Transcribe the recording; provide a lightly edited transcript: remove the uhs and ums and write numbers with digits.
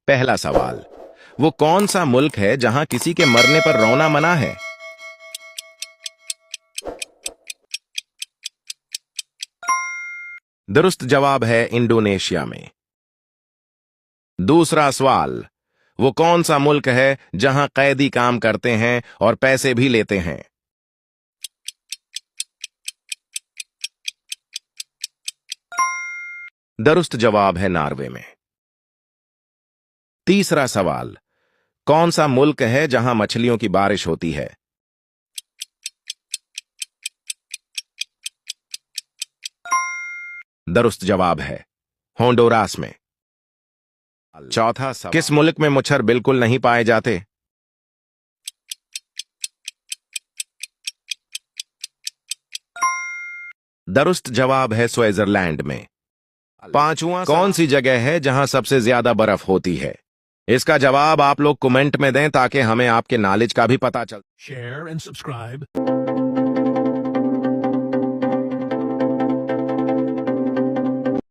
पहला सवाल, वो कौन सा मुल्क है जहां किसी के मरने पर रोना मना है? दुरुस्त जवाब है इंडोनेशिया में। दूसरा सवाल, वो कौन सा मुल्क है जहां कैदी काम करते हैं और पैसे भी लेते हैं? दुरुस्त जवाब है नॉर्वे में। तीसरा सवाल, कौन सा मुल्क है जहां मछलियों की बारिश होती है? दुरुस्त जवाब है होंडुरास में। चौथा सवाल, किस मुल्क में मच्छर बिल्कुल नहीं पाए जाते? दुरुस्त जवाब है स्विट्जरलैंड में। पांचवा, कौन सी जगह है जहां सबसे ज्यादा बर्फ होती है? इसका जवाब आप लोग कमेंट में दें ताकि हमें आपके नॉलेज का भी पता चल। Share and subscribe.